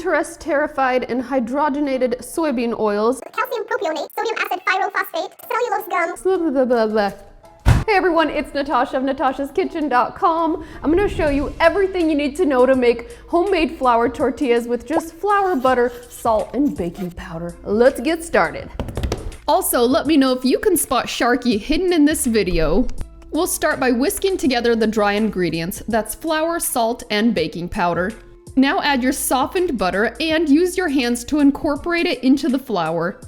uninteresterified and hydrogenated soybean oils, calcium propionate, sodium acid pyrophosphate, cellulose gum. blah, blah, blah, blah. Hey everyone, it's Natasha of NatashasKitchen.com. I'm going to show you everything you need to know to make homemade flour tortillas with just flour, butter, salt, and baking powder. Let's get started. Also, let me know if you can spot Sharky hidden in this video. We'll start by whisking together the dry ingredients. That's flour, salt, and baking powder. Now add your softened butter and use your hands to incorporate it into the flour.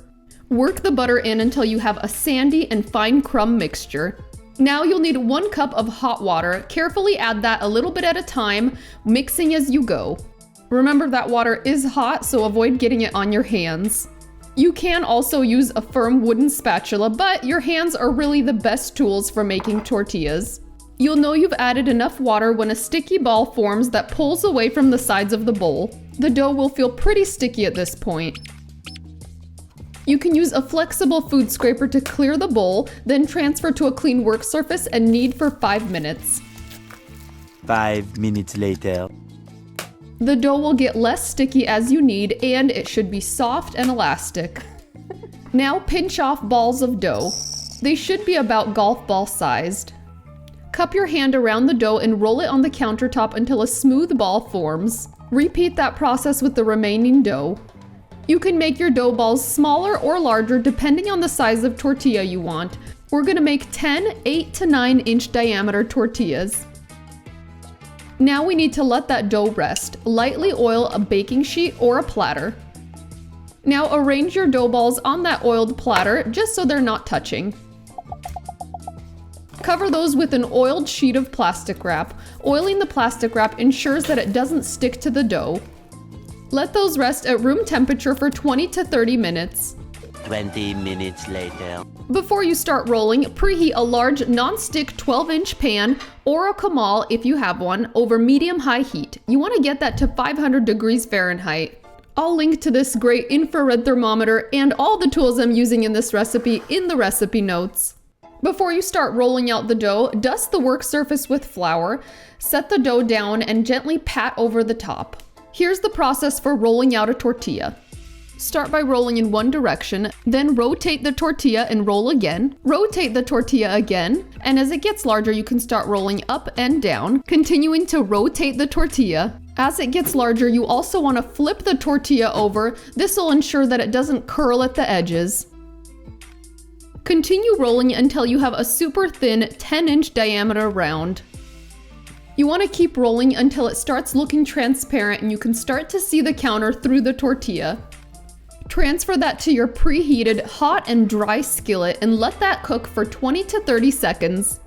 Work the butter in until you have a sandy and fine crumb mixture. Now you'll need 1 cup of hot water. Carefully add that a little bit at a time, mixing as you go. Remember that water is hot, so avoid getting it on your hands. You can also use a firm wooden spatula, but your hands are really the best tools for making tortillas. You'll know you've added enough water when a sticky ball forms that pulls away from the sides of the bowl. The dough will feel pretty sticky at this point. You can use a flexible food scraper to clear the bowl, then transfer to a clean work surface and knead for 5 minutes. 5 minutes later. The dough will get less sticky as you knead, and it should be soft and elastic. Now pinch off balls of dough. They should be about golf ball sized. Cup your hand around the dough and roll it on the countertop until a smooth ball forms. Repeat that process with the remaining dough. You can make your dough balls smaller or larger depending on the size of tortilla you want. We're gonna make 10 8 to 9 inch diameter tortillas. Now we need to let that dough rest. Lightly oil a baking sheet or a platter. Now arrange your dough balls on that oiled platter just so they're not touching. Cover those with an oiled sheet of plastic wrap. Oiling the plastic wrap ensures that it doesn't stick to the dough. Let those rest at room temperature for 20 to 30 minutes. 20 minutes later. Before you start rolling, preheat a large non-stick 12-inch pan or a comal if you have one over medium-high heat. You want to get that to 500 degrees Fahrenheit. I'll link to this great infrared thermometer and all the tools I'm using in this recipe in the recipe notes. Before you start rolling out the dough, dust the work surface with flour, set the dough down, and gently pat over the top. Here's the process for rolling out a tortilla. Start by rolling in one direction, then rotate the tortilla and roll again. Rotate the tortilla again, and as it gets larger, you can start rolling up and down, continuing to rotate the tortilla. As it gets larger, you also want to flip the tortilla over. This will ensure that it doesn't curl at the edges. Continue rolling until you have a super thin 10-inch diameter round. You want to keep rolling until it starts looking transparent and you can start to see the counter through the tortilla. Transfer that to your preheated hot and dry skillet and let that cook for 20 to 30 seconds.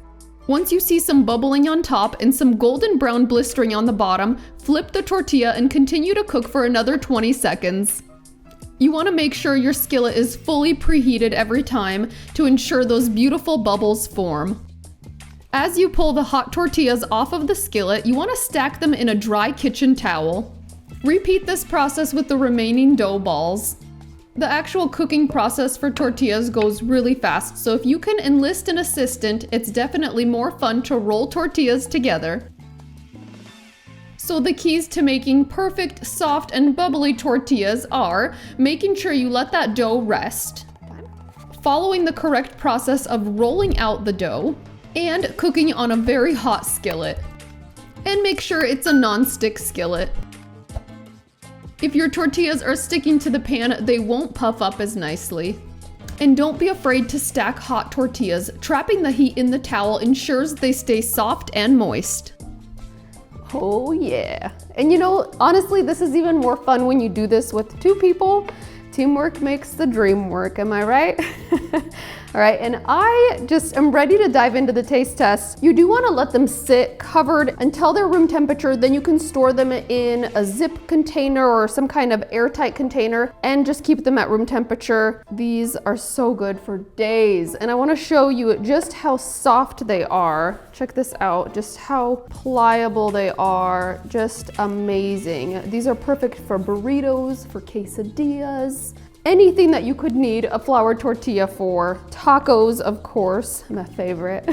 Once you see some bubbling on top and some golden brown blistering on the bottom, flip the tortilla and continue to cook for another 20 seconds. You want to make sure your skillet is fully preheated every time to ensure those beautiful bubbles form. As you pull the hot tortillas off of the skillet, you want to stack them in a dry kitchen towel. Repeat this process with the remaining dough balls. The actual cooking process for tortillas goes really fast, so if you can enlist an assistant, it's definitely more fun to roll tortillas together. So the keys to making perfect, soft, and bubbly tortillas are making sure you let that dough rest, following the correct process of rolling out the dough, and cooking on a very hot skillet. And make sure it's a non-stick skillet. If your tortillas are sticking to the pan, they won't puff up as nicely. And don't be afraid to stack hot tortillas. Trapping the heat in the towel ensures they stay soft and moist. Oh yeah. And you know, honestly, this is even more fun when you do this with 2 people. Teamwork makes the dream work, am I right? All right, and I just am ready to dive into the taste test. You do want to let them sit covered until they're room temperature, then you can store them in a zip container or some kind of airtight container and just keep them at room temperature. These are so good for days, and I want to show you just how soft they are. Check this out, just how pliable they are, just amazing. These are perfect for burritos, for quesadillas, anything that you could need a flour tortilla for. Tacos, of course, my favorite.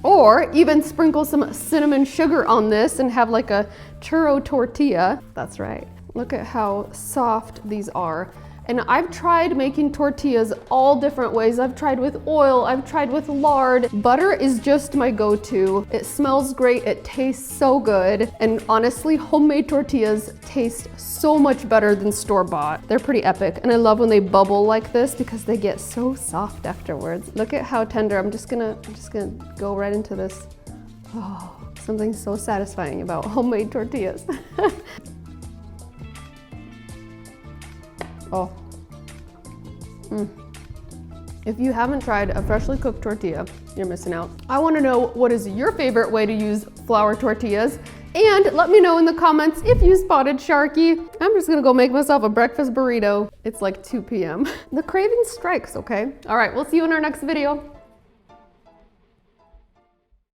Or even sprinkle some cinnamon sugar on this and have like a churro tortilla. That's right. Look at how soft these are. And I've tried making tortillas all different ways. I've tried with oil, I've tried with lard. Butter is just my go-to. It smells great, it tastes so good. And honestly, homemade tortillas taste so much better than store-bought. They're pretty epic. And I love when they bubble like this because they get so soft afterwards. Look at how tender. I'm just gonna go right into this. Oh, something so satisfying about homemade tortillas. Oh. If you haven't tried a freshly cooked tortilla, you're missing out. I want to know what is your favorite way to use flour tortillas, and let me know in the comments if you spotted Sharky. I'm just gonna go make myself a breakfast burrito. It's like 2 p.m. The craving strikes, okay? All right, we'll see you in our next video.